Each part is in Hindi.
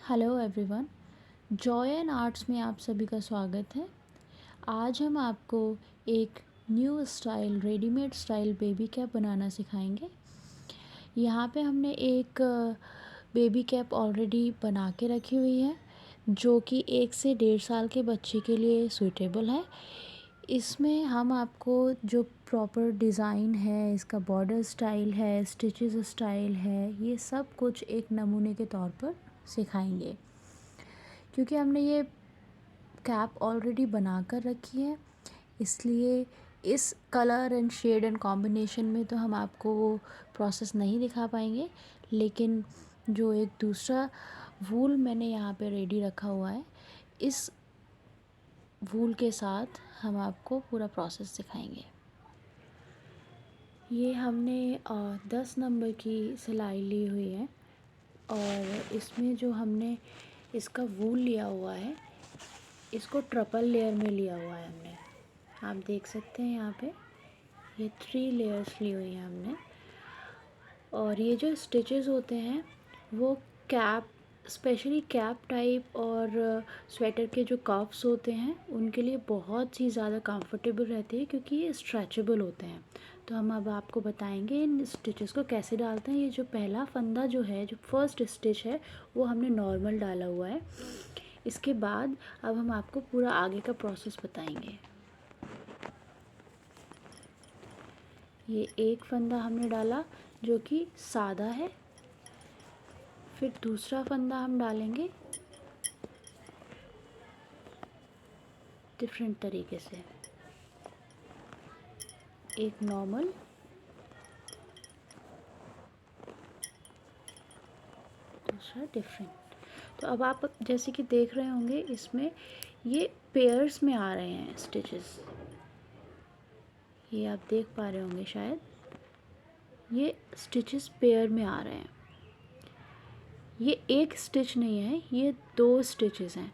Hello everyone. Joy and arts में आप सभी का स्वागत है। आज हम आपको एक new style readymade style baby cap बनाना सिखाएंगे। यहाँ पे हमने एक बेबी कैप ऑलरेडी बना के रखी हुई है जो कि 1 से 1.5 साल के बच्चे के लिए सूटेबल है। इसमें हम आपको जो प्रॉपर डिज़ाइन है, इसका बॉर्डर स्टाइल है, स्टिचेस स्टाइल है, ये सब कुछ एक नमूने के तौर पर सिखाएंगे। क्योंकि हमने ये कैप ऑलरेडी बना कर रखी है, इसलिए इस colour and shade and combination में तो हम आपको वो प्रोसेस नहीं दिखा पाएंगे, लेकिन जो एक दूसरा वूल मैंने यहाँ पे रेडी रखा हुआ है, इस वूल के साथ हम आपको पूरा प्रोसेस दिखाएंगे। ये हमने 10 नंबर की सिलाई ली हुई है और इसमें जो हमने इसका वूल लिया हुआ है, इसको ट्रिपल लेयर में लिया हुआ है हमने। आप देख सकते हैं यहाँ पे ये 3 लेयर्स ली हुई हैं हमने। और ये जो स्टिचेस होते हैं वो कैप, स्पेशली कैप टाइप और स्वेटर के जो कफ्स होते हैं उनके लिए बहुत ही ज़्यादा कंफर्टेबल रहती है, क्योंकि ये स्ट्रेचेबल होते हैं। तो हम अब आपको बताएंगे इन स्टिचेस को कैसे डालते हैं। ये जो पहला फंदा जो है, जो फर्स्ट स्टिच है, वो हमने नॉर्मल डाला हुआ है। इसके बाद अब हम आपको पूरा आगे का प्रोसेस बताएंगे। ये एक फंदा हमने डाला जो कि सादा है, फिर दूसरा फंदा हम डालेंगे डिफरेंट तरीके से, एक नॉर्मल, दूसरा डिफरेंट। तो अब आप जैसे कि देख रहे होंगे इसमें ये पेयर्स में आ रहे हैं स्टिचेस, ये आप देख पा रहे होंगे शायद, ये स्टिचेस पेयर में आ रहे हैं। ये एक स्टिच नहीं है, ये 2 स्टिचेस हैं।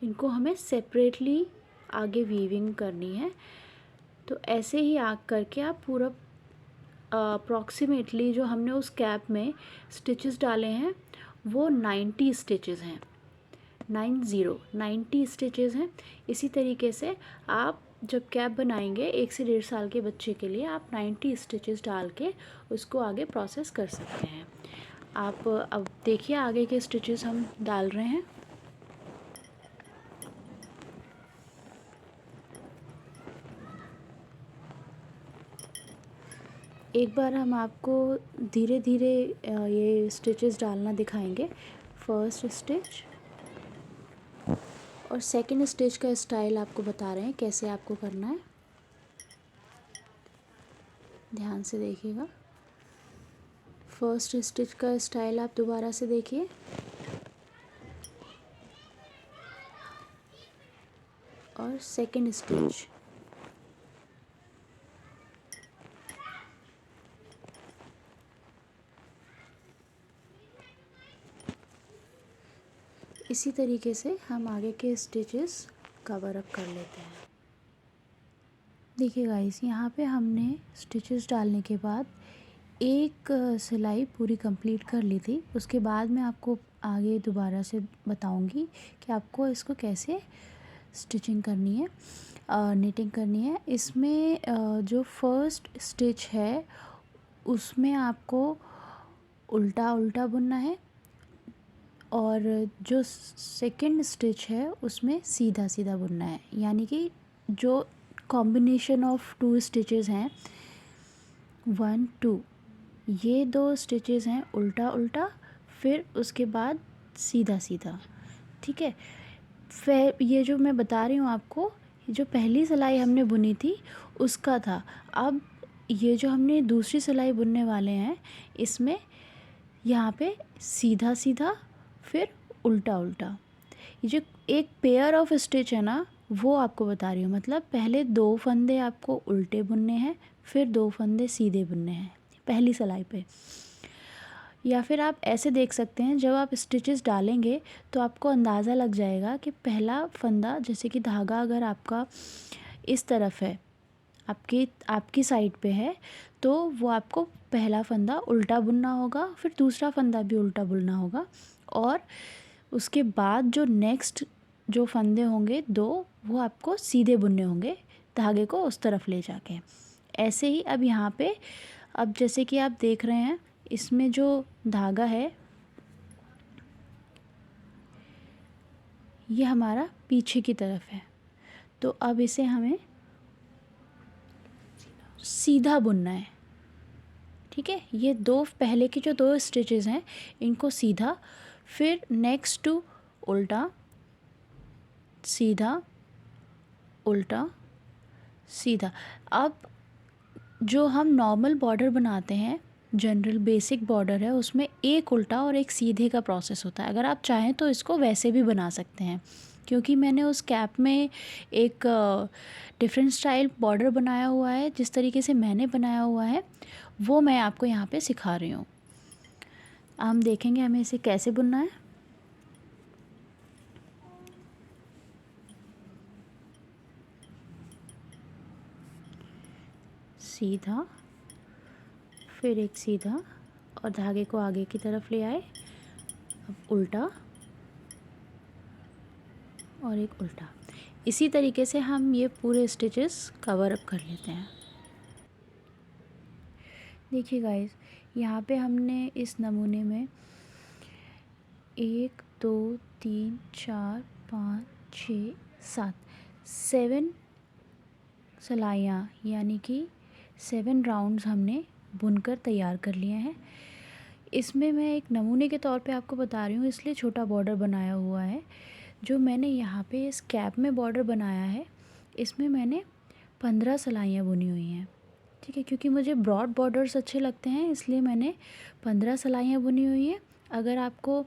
इनको हमें सेपरेटली आगे वीविंग करनी है। तो ऐसे ही आग करके आप पूरा अप्रॉक्सीमेटली जो हमने उस कैप में स्टिचेस डाले हैं वो 90 स्टिचेस हैं, 90 स्टिचेस हैं। इसी तरीके से आप जब कैप बनाएंगे 1 से 1.5 साल के बच्चे के लिए, आप 90 स्टिचेस डाल के उसको आगे प्रोसेस कर सकते हैं। आप अब देखिए आगे के स्टिचेस हम डाल रहे हैं। एक बार हम आपको धीरे धीरे ये स्टिचेस डालना दिखाएंगे। फर्स्ट स्टिच और सेकंड स्टिच का स्टाइल आपको बता रहे हैं कैसे आपको करना है, ध्यान से देखिएगा। फर्स्ट स्टिच का स्टाइल आप दोबारा से देखिए। और सेकंड स्टिच, इसी तरीके से हम आगे के स्टिचेस कवर अप कर लेते हैं। देखिए गाइस, यहाँ पे हमने स्टिचेस डालने के बाद एक सिलाई पूरी कंप्लीट कर ली थी। उसके बाद मैं आपको आगे दोबारा से बताऊंगी कि आपको इसको कैसे स्टिचिंग करनी है, निटिंग करनी है। इसमें जो फर्स्ट स्टिच है उसमें आपको उल्टा उल्टा बुनना है, और जो सेकंड स्टिच है उसमें सीधा सीधा बुनना है। यानी कि जो कॉम्बिनेशन ऑफ 2 स्टिचेस हैं, 1 2, ये 2 स्टिचेस हैं उल्टा उल्टा, फिर उसके बाद सीधा सीधा। ठीक है, फिर ये जो मैं बता रही हूँ आपको, जो पहली सिलाई हमने बुनी थी उसका था। अब ये जो हमने दूसरी सिलाई बुनने वाले हैं, इसमें यहाँ पे सीधा सीधा फिर उल्टा उल्टा, ये जो एक पेयर ऑफ स्टिच है ना, वो आपको बता रही हूँ। मतलब पहले 2 फंदे आपको उल्टे बुनने हैं, फिर 2 फंदे सीधे बुनने हैं पहली सिलाई पे। या फिर आप ऐसे देख सकते हैं, जब आप स्टिचेस डालेंगे तो आपको अंदाज़ा लग जाएगा कि पहला फंदा, जैसे कि धागा अगर आपका इस तरफ है, आपकी आपकी साइड पे है, तो वो आपको पहला फंदा उल्टा बुनना होगा, फिर दूसरा फंदा भी उल्टा बुनना होगा, और उसके बाद जो नेक्स्ट जो फंदे होंगे 2 वो आपको सीधे बुनने होंगे धागे को उस तरफ ले जाके। ऐसे ही अब यहाँ पे अब जैसे कि आप देख रहे हैं इसमें जो धागा है ये हमारा पीछे की तरफ है, तो अब इसे हमें सीधा बुनना है। ठीक है, ये 2 पहले की जो 2 स्टिचेस हैं इनको सीधा, फिर नेक्स्ट टू उल्टा, सीधा, उल्टा, सीधा। अब जो हम नॉर्मल बॉर्डर बनाते हैं, जनरल बेसिक बॉर्डर है, उसमें एक उल्टा और एक सीधे का प्रोसेस होता है। अगर आप चाहें तो इसको वैसे भी बना सकते हैं, क्योंकि मैंने उस कैप में एक डिफरेंट स्टाइल बॉर्डर बनाया हुआ है। जिस तरीके से मैंने बनाया हुआ है वो मैं आपको यहाँ पे सिखा रही हूँ। हम देखेंगे हमें इसे कैसे बुनना है। सीधा, फिर एक सीधा और धागे को आगे की तरफ ले आए। अब उल्टा और एक उल्टा। इसी तरीके से हम ये पूरे स्टिचेस कवर अप कर लेते हैं। देखिए गाइस, यहाँ पे हमने इस नमूने में 1 2 3 4 5 6 7 7 सिलाइयाँ यानी कि 7 राउंड्स हमने बुनकर तैयार कर लिए हैं। इसमें मैं एक नमूने के तौर पे आपको बता रही हूँ, इसलिए छोटा बॉर्डर बनाया हुआ है। जो मैंने यहाँ पे इस कैप में बॉर्डर बनाया है इसमें मैंने 15 सिलाइयाँ बुनी हुई हैं। ठीक है, क्योंकि मुझे ब्रॉड बॉर्डर्स अच्छे लगते हैं इसलिए मैंने 15 सिलाइयाँ बुनी हुई हैं। अगर आपको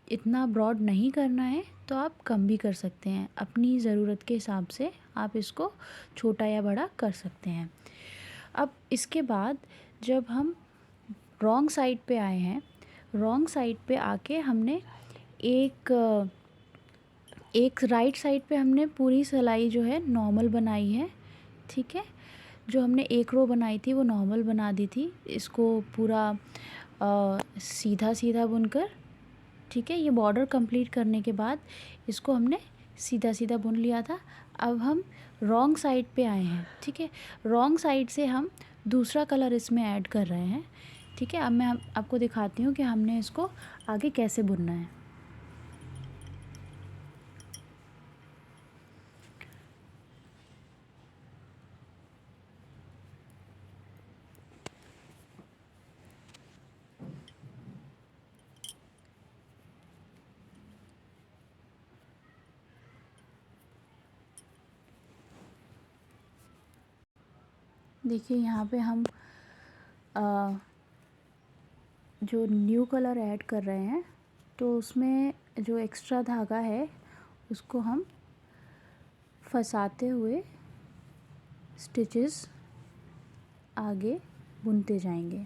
इतना ब्रॉड नहीं करना है तो आप कम भी कर सकते हैं, अपनी ज़रूरत के हिसाब से आप इसको छोटा या बड़ा कर सकते हैं। अब इसके बाद जब हम रॉन्ग साइड पे आए हैं, रॉन्ग साइड पे आके हमने एक राइट साइड पे हमने पूरी सिलाई जो है नॉर्मल बनाई है। ठीक है, जो हमने एक रो बनाई थी वो नॉर्मल बना दी थी, इसको पूरा सीधा सीधा बुनकर। ठीक है, ये बॉर्डर कंप्लीट करने के बाद इसको हमने सीधा सीधा बुन लिया था। अब हम रॉन्ग साइड पे आए हैं। ठीक है, रॉन्ग साइड से हम दूसरा कलर इसमें ऐड कर रहे हैं। ठीक है, अब मैं आपको दिखाती हूँ कि हमने इसको आगे कैसे बुनना है। देखिए यहाँ पे हम जो न्यू कलर ऐड कर रहे हैं तो उसमें जो एक्स्ट्रा धागा है उसको हम फंसाते हुए स्टिचेस आगे बुनते जाएंगे।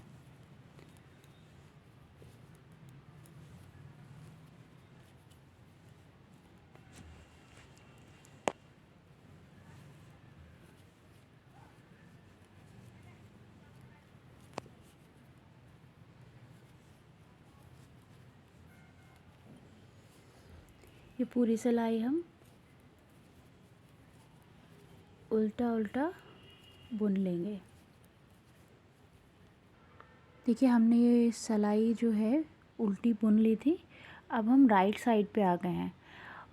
ये पूरी सिलाई हम उल्टा उल्टा बुन लेंगे। देखिए हमने ये सिलाई जो है उल्टी बुन ली थी। अब हम राइट साइड पे आ गए हैं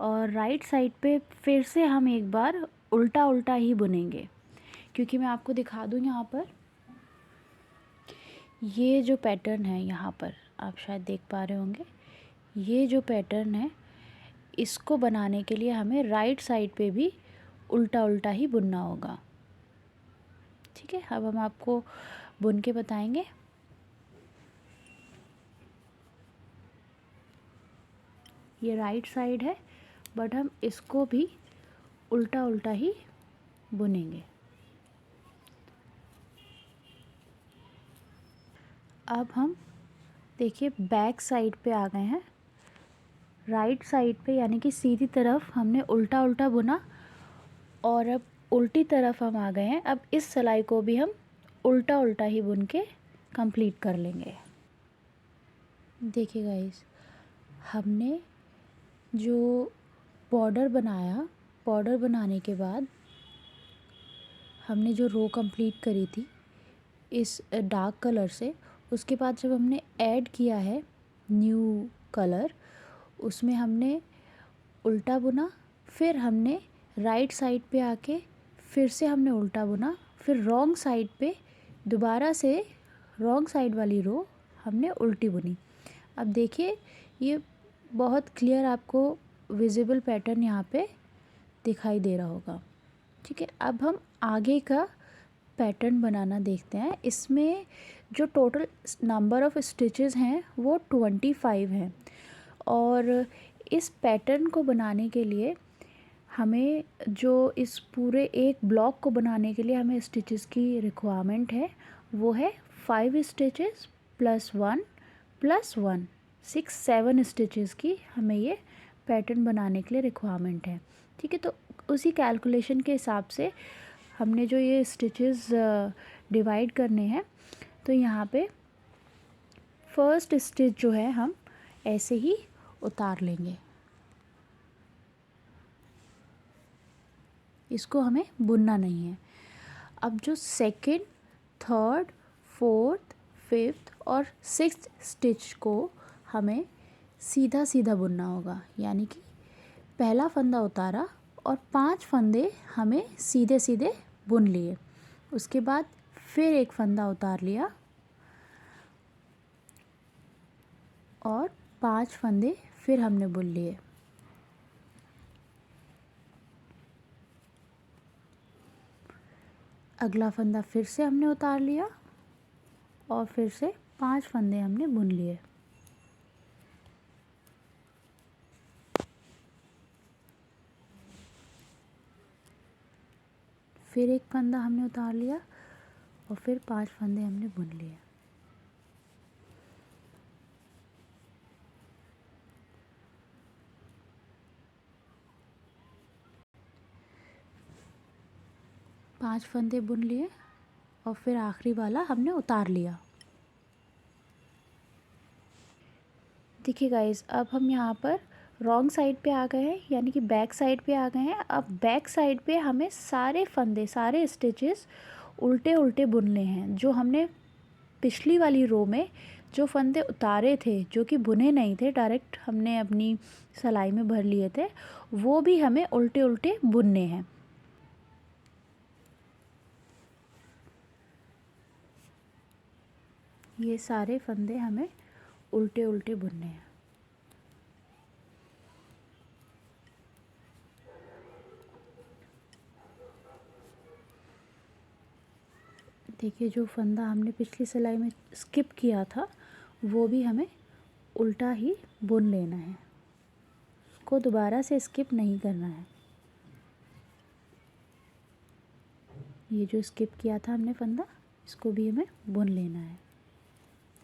और राइट साइड पे फिर से हम एक बार उल्टा उल्टा ही बुनेंगे, क्योंकि मैं आपको दिखा दूँ यहाँ पर ये जो पैटर्न है, यहाँ पर आप शायद देख पा रहे होंगे, ये जो पैटर्न है इसको बनाने के लिए हमें राइट साइड पे भी उल्टा उल्टा ही बुनना होगा। ठीक है, अब हम आपको बुन के बताएंगे। ये राइट साइड है बट हम इसको भी उल्टा उल्टा ही बुनेंगे। अब हम देखिए बैक साइड पे आ गए हैं। राइट साइड पे यानी कि सीधी तरफ हमने उल्टा उल्टा बुना और अब उल्टी तरफ हम आ गए हैं। अब इस सिलाई को भी हम उल्टा उल्टा ही बुन के कंप्लीट कर लेंगे। देखिए गाइस, हमने जो बॉर्डर बनाया, बॉर्डर बनाने के बाद हमने जो रो कंप्लीट करी थी इस डार्क कलर से, उसके बाद जब हमने ऐड किया है न्यू कलर, उसमें हमने उल्टा बुना, फिर हमने राइट साइड पे आके फिर से हमने उल्टा बुना, फिर रॉन्ग साइड पे दोबारा से रॉन्ग साइड वाली रो हमने उल्टी बुनी। अब देखिए ये बहुत क्लियर आपको विजिबल पैटर्न यहाँ पे दिखाई दे रहा होगा। ठीक है, अब हम आगे का पैटर्न बनाना देखते हैं। इसमें जो टोटल नंबर ऑफ़ स्टिचेस हैं वो 25 हैं और इस पैटर्न को बनाने के लिए हमें जो इस पूरे एक ब्लॉक को बनाने के लिए हमें स्टिचेस की रिक्वायरमेंट है वो है 5 स्टिचेस प्लस 1 प्लस 1, 7 स्टिचेस की हमें ये पैटर्न बनाने के लिए रिक्वायरमेंट है। ठीक है, तो उसी कैलकुलेशन के हिसाब से हमने जो ये स्टिचेस डिवाइड करने हैं, तो यहाँ पे फर्स्ट स्टिच जो है हम ऐसे ही उतार लेंगे, इसको हमें बुनना नहीं है। अब जो सेकंड, थर्ड, फोर्थ, फिफ्थ और सिक्स्थ स्टिच को हमें सीधा सीधा बुनना होगा, यानी कि पहला फंदा उतारा और 5 फंदे हमें सीधे सीधे बुन लिए, उसके बाद फिर एक फंदा उतार लिया और 5 फंदे फिर हमने बुन लिए। अगला फंदा फिर से हमने उतार लिया और फिर से 5 फंदे हमने बुन लिए। फिर एक फंदा हमने उतार लिया और फिर 5 फंदे हमने बुन लिए। पांच फंदे बुन लिए और फिर आखिरी वाला हमने उतार लिया। देखिए गाइस, अब हम यहाँ पर रॉन्ग साइड पे आ गए हैं, यानी कि बैक साइड पे आ गए हैं। अब बैक साइड पे हमें सारे फंदे, सारे स्टिचेस उल्टे उल्टे बुनने हैं। जो हमने पिछली वाली रो में जो फंदे उतारे थे, जो कि बुने नहीं थे, डायरेक्ट हमने अपनी सिलाई में भर लिए थे, वो भी हमें उल्टे उल्टे बुनने हैं। ये सारे फंदे हमें उल्टे उल्टे बुनने हैं। देखिए, जो फंदा हमने पिछली सिलाई में स्किप किया था वो भी हमें उल्टा ही बुन लेना है, उसको दोबारा से स्किप नहीं करना है। ये जो स्किप किया था हमने फंदा, इसको भी हमें बुन लेना है।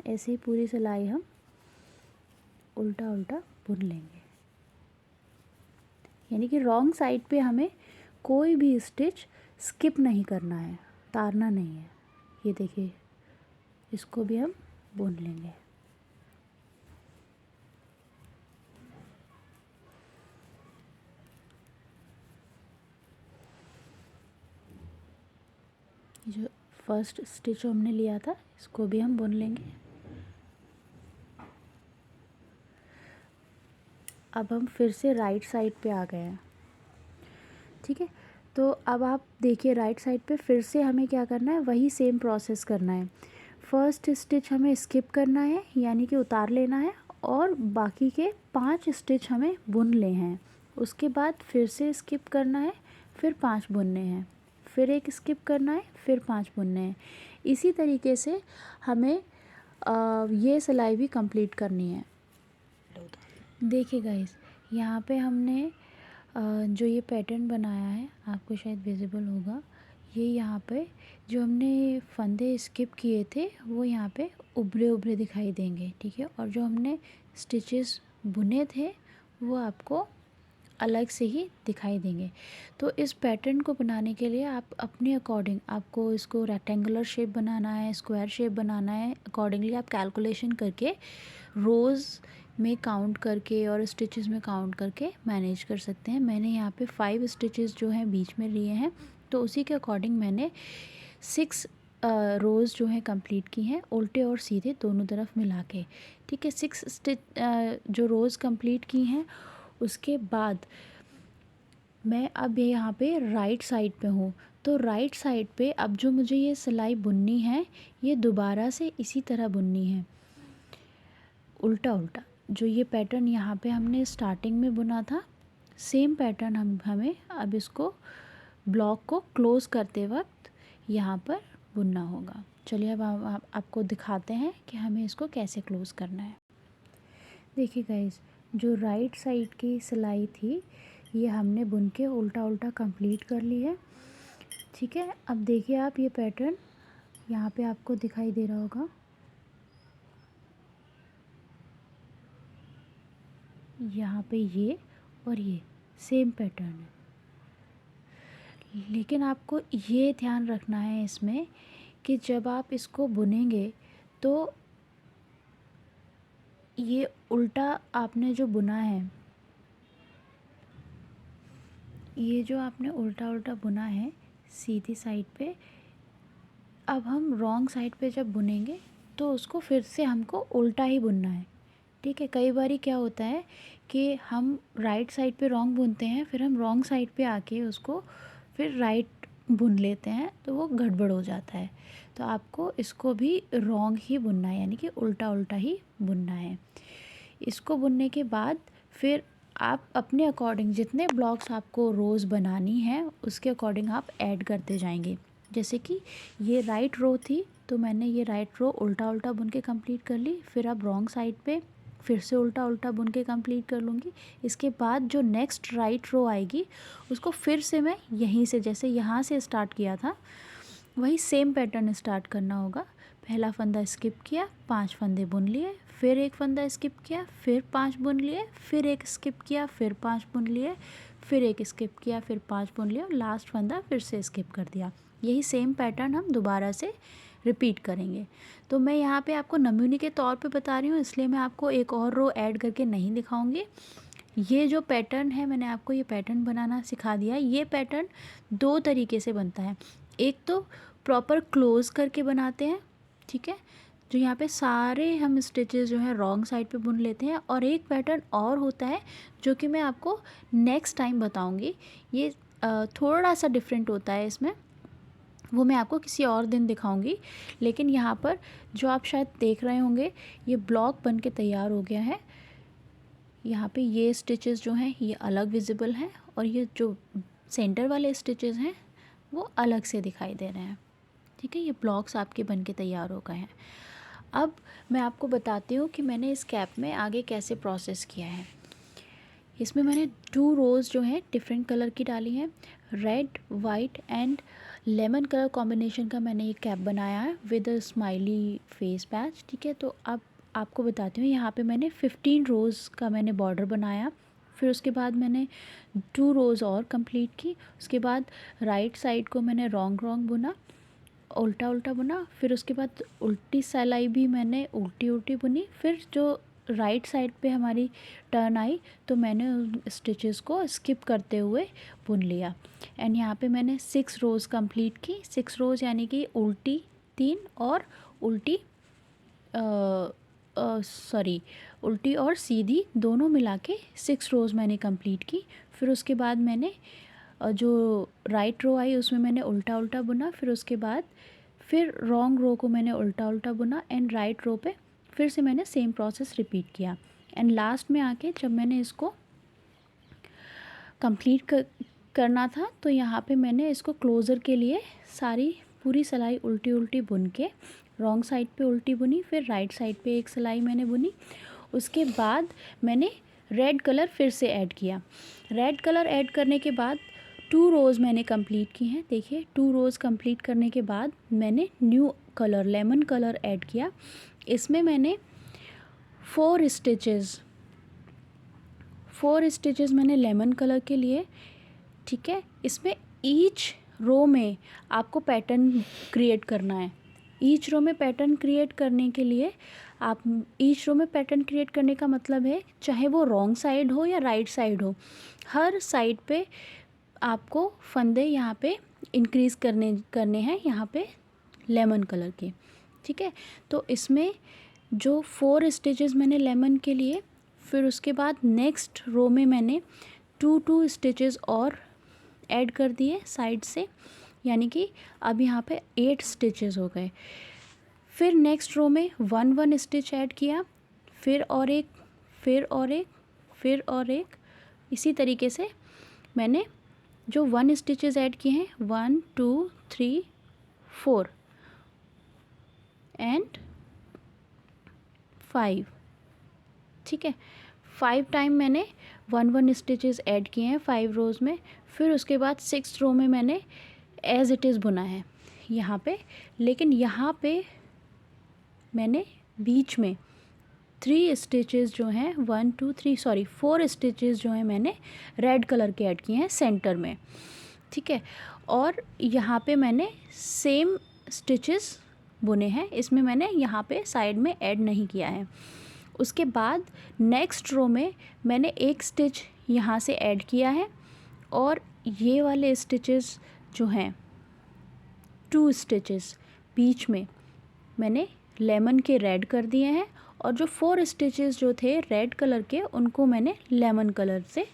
ऐसे ही पूरी सिलाई हम उल्टा उल्टा बुन लेंगे, यानी कि रॉन्ग साइड पे हमें कोई भी स्टिच स्किप नहीं करना है, उतारना नहीं है। ये देखिए, इसको भी हम बुन लेंगे। जो फर्स्ट स्टिच हमने लिया था, इसको भी हम बुन लेंगे। अब हम फिर से राइट साइड पे आ गए हैं। ठीक है, तो अब आप देखिए, राइट साइड पे फिर से हमें क्या करना है, वही सेम प्रोसेस करना है। फर्स्ट स्टिच हमें स्किप करना है, यानी कि उतार लेना है, और बाकी के 5 स्टिच हमें बुन ले हैं। उसके बाद फिर से स्किप करना है, फिर 5 बुनने हैं, फिर एक स्किप करना है, फिर 5 बुनने हैं। इसी तरीके से हमें ये सिलाई भी कंप्लीट करनी है। देखिए गाइस, यहाँ पे हमने जो ये पैटर्न बनाया है, आपको शायद विजिबल होगा, ये यहाँ पे जो हमने फंदे स्किप किए थे वो यहाँ पे उभरे उभरे दिखाई देंगे। ठीक है, और जो हमने स्टिचेस बुने थे वो आपको अलग से ही दिखाई देंगे। तो इस पैटर्न को बनाने के लिए आप अपने अकॉर्डिंग, आपको इसको रेक्टेंगुलर शेप बनाना है, स्क्वायर शेप बनाना है, अकॉर्डिंगली आप कैलकुलेशन करके रोज़ में काउंट करके और स्टिचेस में काउंट करके मैनेज कर सकते हैं। मैंने यहाँ पे 5 स्टिचेस जो हैं बीच में लिए हैं, तो उसी के अकॉर्डिंग मैंने 6 रोज़ जो हैं कंप्लीट की हैं, उल्टे और सीधे दोनों तरफ मिला के। ठीक है, 6 स्टिच जो रोज़ कंप्लीट की हैं, उसके बाद मैं अब यहाँ पे राइट साइड पे हूँ। तो राइट साइड पे अब जो मुझे ये सिलाई बुननी है, ये दोबारा से इसी तरह बुननी है, उल्टा उल्टा। जो ये पैटर्न यहाँ पे हमने स्टार्टिंग में बुना था, सेम पैटर्न हमें अब इसको ब्लॉक को क्लोज़ करते वक्त यहाँ पर बुनना होगा। चलिए अब आपको दिखाते हैं कि हमें इसको कैसे क्लोज़ करना है। देखिए गाइस, जो राइट साइड की सिलाई थी, ये हमने बुन के उल्टा उल्टा कंप्लीट कर ली है। ठीक है, अब देखिए आप ये पैटर्न यहाँ पे आपको दिखाई दे रहा होगा। यहाँ पे ये और ये सेम पैटर्न है, लेकिन आपको ये ध्यान रखना है इसमें कि जब आप इसको बुनेंगे तो ये उल्टा आपने जो बुना है, ये जो आपने उल्टा उल्टा बुना है सीधी साइड पे, अब हम रॉन्ग साइड पे जब बुनेंगे तो उसको फिर से हमको उल्टा ही बुनना है। ठीक है, कई बारी क्या होता है कि हम राइट साइड पे रॉन्ग बुनते हैं, फिर हम रॉन्ग साइड पे आके उसको फिर राइट बुन लेते हैं, तो वो गड़बड़ हो जाता है। तो आपको इसको भी रॉन्ग ही बुनना है, यानी कि उल्टा उल्टा ही बुनना है। इसको बुनने के बाद फिर आप अपने अकॉर्डिंग जितने ब्लॉक्स आपको रोज़ बनानी है उसके अकॉर्डिंग आप ऐड करते जाएंगे। जैसे कि ये राइट रो थी, तो मैंने ये राइट रो उल्टा उल्टा बुन के कंप्लीट कर ली। फिर अब रॉन्ग साइड पे फिर से उल्टा उल्टा बुन के कंप्लीट कर लूँगी। इसके बाद जो नेक्स्ट राइट रो आएगी उसको फिर से मैं यहीं से, जैसे यहाँ से स्टार्ट किया था, वही सेम पैटर्न स्टार्ट करना होगा। पहला फंदा स्किप किया, 5 फंदे बुन लिए, फिर एक फंदा स्किप किया, फिर 5 बुन लिए, फिर एक स्किप किया, फिर 5 बुन लिए, फिर एक स्किप किया, फिर 5 बुन लिए और लास्ट फंदा फिर से स्किप कर दिया। यही सेम पैटर्न हम दोबारा से रिपीट करेंगे। तो मैं यहाँ पे आपको नमूने के तौर पे बता रही हूँ, इसलिए मैं आपको एक और रो ऐड करके नहीं दिखाऊंगी। ये जो पैटर्न है, मैंने आपको ये पैटर्न बनाना सिखा दिया है। ये पैटर्न 2 तरीके से बनता है। एक तो प्रॉपर क्लोज़ करके बनाते हैं, ठीक है, जो यहाँ पे सारे हम स्टिचेस जो है रॉन्ग साइड पे बुन लेते हैं। और एक पैटर्न और होता है जो कि मैं आपको नेक्स्ट टाइम बताऊँगी। ये थोड़ा सा डिफरेंट होता है इसमें, वो मैं आपको किसी और दिन दिखाऊंगी। लेकिन यहाँ पर जो आप शायद देख रहे होंगे, ये ब्लॉक बन के तैयार हो गया है। यहाँ पे ये स्टिचेस जो हैं ये अलग विजिबल हैं और ये जो सेंटर वाले स्टिचेस हैं वो अलग से दिखाई दे रहे हैं। ठीक है, ये ब्लॉक्स आपके बन के तैयार हो गए हैं। अब मैं आपको बताती हूँ कि मैंने इस कैप में आगे कैसे प्रोसेस किया है। इसमें मैंने 2 रोज़ जो हैं डिफरेंट कलर की डाली हैं। Red, white and lemon colour combination का मैंने ये कैप बनाया है with a smiley face patch. ठीक है, तो अब आपको बताती हूँ, यहाँ पे मैंने 15 रोज़ का मैंने बॉर्डर बनाया। फिर उसके बाद मैंने 2 रोज़ और कंप्लीट की। उसके बाद राइट साइड को मैंने रॉन्ग बुना, उल्टा उल्टा बुना। फिर उसके बाद उल्टी सिलाई भी मैंने उल्टी उल्टी बुनी। फिर जो राइट साइड पे हमारी टर्न आई तो मैंने उन स्टिचेस को स्किप करते हुए बुन लिया। एंड यहाँ पे मैंने 6 रोज़ कंप्लीट की। 6 रोज़ यानी कि उल्टी 3 और उल्टी उल्टी और सीधी दोनों मिला के 6 रोज़ मैंने कंप्लीट की। फिर उसके बाद मैंने जो राइट रो आई उसमें मैंने उल्टा उल्टा बुना। फिर उसके बाद फिर रॉन्ग रो को मैंने उल्टा उल्टा बुना एंड राइट रो पे फिर से मैंने सेम प्रोसेस रिपीट किया। एंड लास्ट में आके जब मैंने इसको कंप्लीट करना था तो यहाँ पे मैंने इसको क्लोज़र के लिए सारी पूरी सिलाई उल्टी उल्टी बुन के रॉन्ग साइड पे उल्टी बुनी, फिर राइट साइड पे एक सिलाई मैंने बुनी। उसके बाद मैंने रेड कलर फिर से ऐड किया। रेड कलर ऐड करने के बाद 2 रोज़ मैंने कंप्लीट की हैं। देखिए 2 रोज़ कंप्लीट करने के बाद मैंने new colour lemon colour add किया। इसमें मैंने 4 स्टिचेस मैंने लेमन कलर के लिए। ठीक है, इसमें ईच रो में आपको पैटर्न क्रिएट करना है। ईच रो में पैटर्न क्रिएट करने के लिए आप ईच रो में पैटर्न क्रिएट करने का मतलब है चाहे वो रॉन्ग साइड हो या राइट साइड हो, हर साइड पे आपको फंदे यहाँ पे इंक्रीज़ करने हैं यहाँ पे लेमन कलर के। ठीक है, तो इसमें जो 4 स्टिचेस मैंने लेमन के लिए, फिर उसके बाद नेक्स्ट रो में मैंने 2 स्टिचेस और ऐड कर दिए साइड से, यानी कि अब यहाँ पे 8 स्टिचेस हो गए। फिर नेक्स्ट रो में 1 स्टिच ऐड किया, फिर और एक, फिर और एक, फिर और एक। इसी तरीके से मैंने जो 1 स्टिचेस ऐड किए हैं 1 2 3 4 एंड 5। ठीक है, 5 टाइम मैंने 1 स्टिचेस ऐड किए हैं 5 रोज़ में। फिर उसके बाद 6 रो में मैंने एज इट इज़ बुना है यहाँ पे, लेकिन यहाँ पे मैंने बीच में 3 स्टिचेस जो हैं 4 स्टिचेस जो हैं मैंने रेड कलर के ऐड किए हैं सेंटर में। ठीक है, और यहाँ पे मैंने सेम स्टिचेस बुने हैं, इसमें मैंने यहाँ पे साइड में ऐड नहीं किया है। उसके बाद नेक्स्ट रो में मैंने एक स्टिच यहाँ से ऐड किया है, और ये वाले स्टिचेस जो हैं 2 स्टिचेस बीच में मैंने लेमन के रेड कर दिए हैं, और जो 4 स्टिचेस जो थे रेड कलर के उनको मैंने लेमन कलर से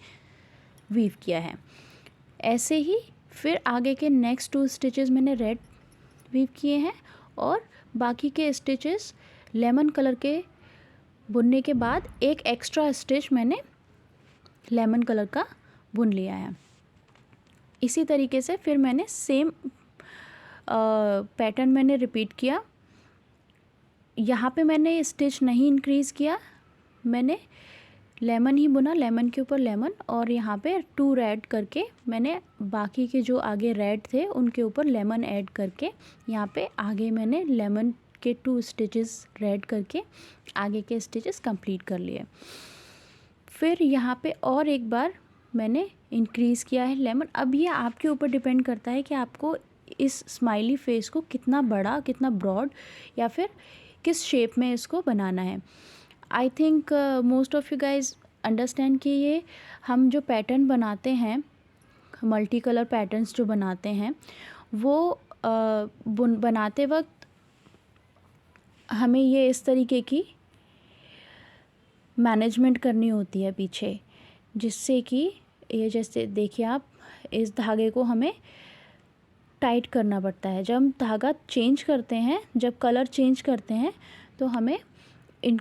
वीव किया है। ऐसे ही फिर आगे के नेक्स्ट 2 स्टिचेस मैंने रेड वीव किए हैं, और बाकी के स्टिचेस लेमन कलर के बुनने के बाद एक एक्स्ट्रा स्टिच मैंने लेमन कलर का बुन लिया है। इसी तरीके से फिर मैंने सेम पैटर्न मैंने रिपीट किया। यहाँ पे मैंने स्टिच नहीं इंक्रीज़ किया, मैंने लेमन ही बुना, लेमन के ऊपर लेमन, और यहाँ पे 2 रेड करके मैंने बाकी के जो आगे रेड थे उनके ऊपर लेमन ऐड करके यहाँ पे आगे मैंने लेमन के 2 स्टिचेस रेड करके आगे के स्टिचेस कंप्लीट कर लिए। फिर यहाँ पे और एक बार मैंने इंक्रीज़ किया है लेमन। अब ये आपके ऊपर डिपेंड करता है कि आपको इस स्माइली फेस को कितना बड़ा, कितना ब्रॉड, या फिर किस शेप में इसको बनाना है। I think most of you guys understand कि ये हम जो पैटर्न बनाते हैं, मल्टी कलर पैटर्न्स जो बनाते हैं, वो बनाते वक्त हमें ये इस तरीके की मैनेजमेंट करनी होती है पीछे, जिससे कि ये जैसे देखिए आप, इस धागे को हमें टाइट करना पड़ता है। जब हम धागा चेंज करते हैं, जब कलर चेंज करते हैं, तो हमें इन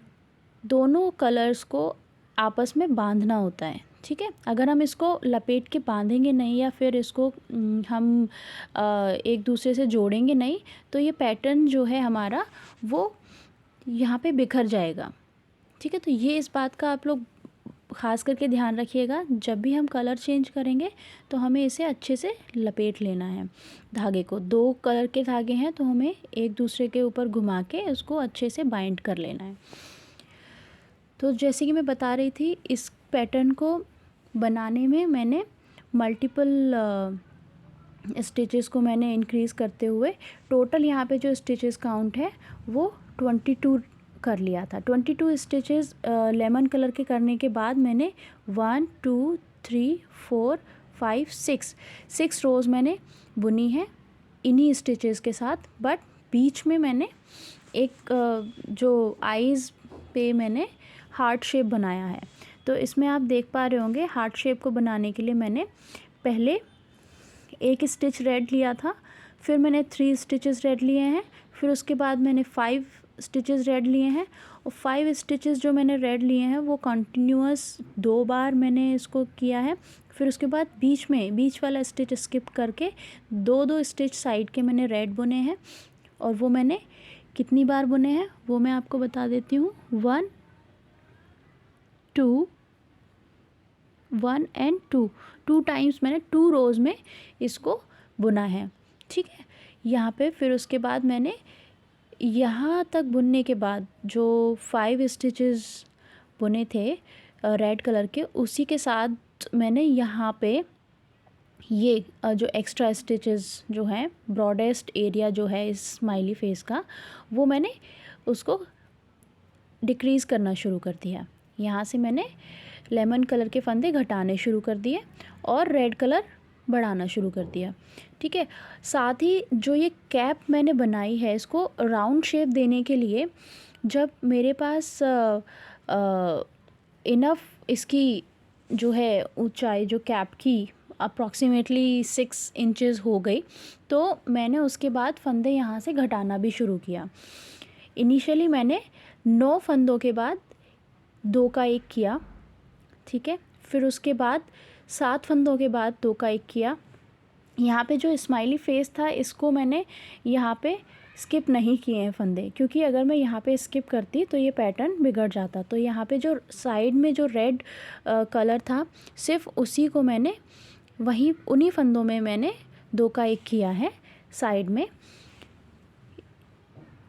दोनों कलर्स को आपस में बांधना होता है। ठीक है, अगर हम इसको लपेट के बांधेंगे नहीं, या फिर इसको हम एक दूसरे से जोड़ेंगे नहीं, तो ये पैटर्न जो है हमारा वो यहाँ पे बिखर जाएगा। ठीक है, तो ये इस बात का आप लोग ख़ास करके ध्यान रखिएगा, जब भी हम कलर चेंज करेंगे तो हमें इसे अच्छे से लपेट लेना है धागे को। 2 कलर के धागे हैं तो हमें एक दूसरे के ऊपर घुमा के उसको अच्छे से बाइंड कर लेना है। तो जैसे कि मैं बता रही थी, इस पैटर्न को बनाने में मैंने मल्टीपल स्टिचेस को मैंने इंक्रीज़ करते हुए टोटल यहाँ पे जो स्टिचेस काउंट है वो 22 कर लिया था। 22 स्टिचेस लेमन कलर के करने के बाद मैंने 1 2 3 4 5 6 रोज़ मैंने बुनी है इन्हीं स्टिचेस के साथ। बट बीच में मैंने एक जो आईज़ पे मैंने हार्ट शेप बनाया है। तो इसमें आप देख पा रहे होंगे, हार्ट शेप को बनाने के लिए मैंने पहले एक स्टिच रेड लिया था, फिर मैंने 3 स्टिचेस रेड लिए हैं, फिर उसके बाद मैंने 5 स्टिचेस रेड लिए हैं, और 5 स्टिचेस जो मैंने रेड लिए हैं वो कंटिन्यूअस 2 बार मैंने इसको किया है। फिर उसके बाद बीच वाला स्टिच स्किप करके 2 स्टिच साइड के मैंने रेड बुने हैं, और वो मैंने कितनी बार बुने हैं वो मैं आपको बता देती हूँ। 1 2 1 एंड 2 टाइम्स मैंने 2 रोज़ में इसको बुना है। ठीक है, यहाँ पे फिर उसके बाद मैंने यहाँ तक बुनने के बाद जो 5 स्टिचेस बुने थे रेड कलर के, उसी के साथ मैंने यहाँ पे ये जो एक्स्ट्रा स्टिचेस जो हैं, ब्रॉडेस्ट एरिया जो है इस स्माइली फेस का, वो मैंने उसको डिक्रीज़ करना शुरू कर दिया। यहाँ से मैंने लेमन कलर के फंदे घटाने शुरू कर दिए और रेड कलर बढ़ाना शुरू कर दिया। ठीक है, साथ ही जो ये कैप मैंने बनाई है इसको राउंड शेप देने के लिए जब मेरे पास इनफ इसकी जो है ऊंचाई जो कैप की अप्रॉक्सीमेटली 6 इंचेस हो गई, तो मैंने उसके बाद फंदे यहाँ से घटाना भी शुरू किया। इनिशियली मैंने 9 फंदों के बाद 2 का 1 किया। ठीक है, फिर उसके बाद 7 फंदों के बाद 2 का 1 किया। यहाँ पे जो स्माइली फेस था इसको मैंने यहाँ पे स्किप नहीं किए हैं फंदे, क्योंकि अगर मैं यहाँ पे स्किप करती तो ये पैटर्न बिगड़ जाता। तो यहाँ पे जो साइड में जो रेड कलर था सिर्फ उसी को मैंने वहीं उन्हीं फंदों में मैंने 2 का 1 किया है साइड में।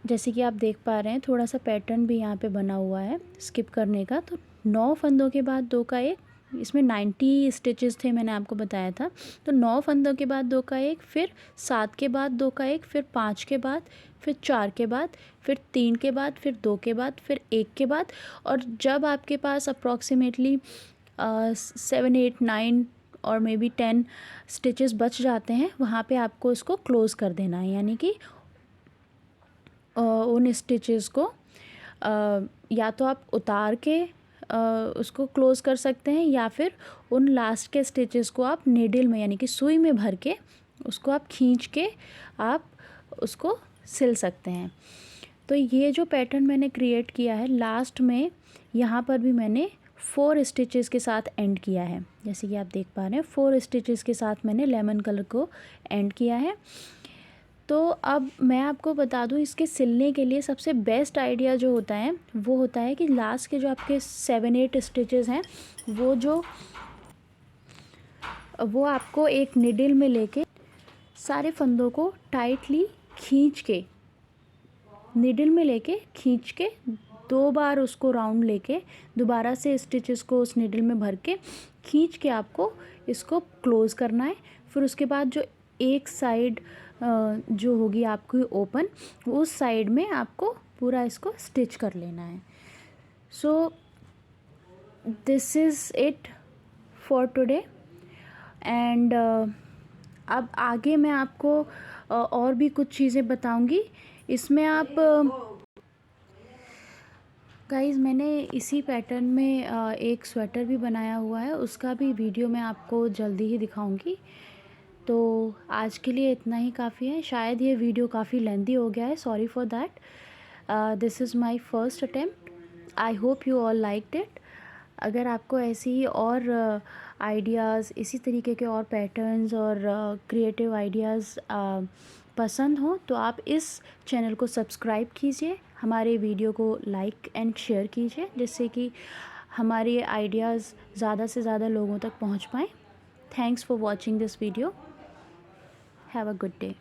जैसे कि आप देख पा रहे हैं थोड़ा सा पैटर्न भी यहाँ पे बना हुआ है स्किप करने का। तो 9 फंदों के बाद 2 का 1, इसमें 90 स्टिचेस थे मैंने आपको बताया था। तो 9 फंदों के बाद 2 का 1, फिर 7 के बाद 2 का 1, फिर 5 के बाद, फिर 4 के बाद, फिर 3 के बाद, फिर 2 के बाद, फिर 1 के बाद। और जब आपके पास अप्रॉक्सीमेटली 7, 8, 9 और मे बी 10 स्टिचेस बच जाते हैं, वहाँ पे आपको इसको क्लोज़ कर देना है। यानी कि उन स्टिचेस को या तो आप उतार के उसको क्लोज़ कर सकते हैं, या फिर उन लास्ट के स्टिचेस को आप नीडल में यानी कि सुई में भर के उसको आप खींच के आप उसको सिल सकते हैं। तो ये जो पैटर्न मैंने क्रिएट किया है लास्ट में, यहाँ पर भी मैंने 4 स्टिचेस के साथ एंड किया है। जैसे कि आप देख पा रहे हैं 4 स्टिचेस के साथ मैंने लेमन कलर को एंड किया है। तो अब मैं आपको बता दूं इसके सिलने के लिए सबसे बेस्ट आइडिया जो होता है वो होता है कि लास्ट के जो आपके 7-8 स्टिचेस हैं वो आपको एक निडल में लेके सारे फंदों को टाइटली खींच के निडल में लेके खींच के 2 बार उसको राउंड लेके दोबारा से स्टिचेस को उस निडल में भर के खींच के आपको इसको क्लोज़ करना है। फिर उसके बाद जो एक साइड जो होगी आपकी ओपन, उस साइड में आपको पूरा इसको स्टिच कर लेना है। So this is it for today. And अब आगे मैं आपको और भी कुछ चीज़ें बताऊंगी। इसमें आप गाइज़ मैंने इसी पैटर्न में एक स्वेटर भी बनाया हुआ है, उसका भी वीडियो मैं आपको जल्दी ही दिखाऊंगी। तो आज के लिए इतना ही काफ़ी है। शायद ये वीडियो काफ़ी लेंथी हो गया है, sorry for that. This is my first attempt. I hope you all liked it. अगर आपको ऐसी ही और आइडियाज़, इसी तरीके के और पैटर्न्स और क्रिएटिव आइडियाज़ पसंद हो तो आप इस चैनल को सब्सक्राइब कीजिए, हमारे वीडियो को लाइक एंड शेयर कीजिए, जिससे कि हमारे आइडियाज़ ज़्यादा से ज़्यादा लोगों तक पहुंच पाएँ। Thanks for watching this video. Have a good day.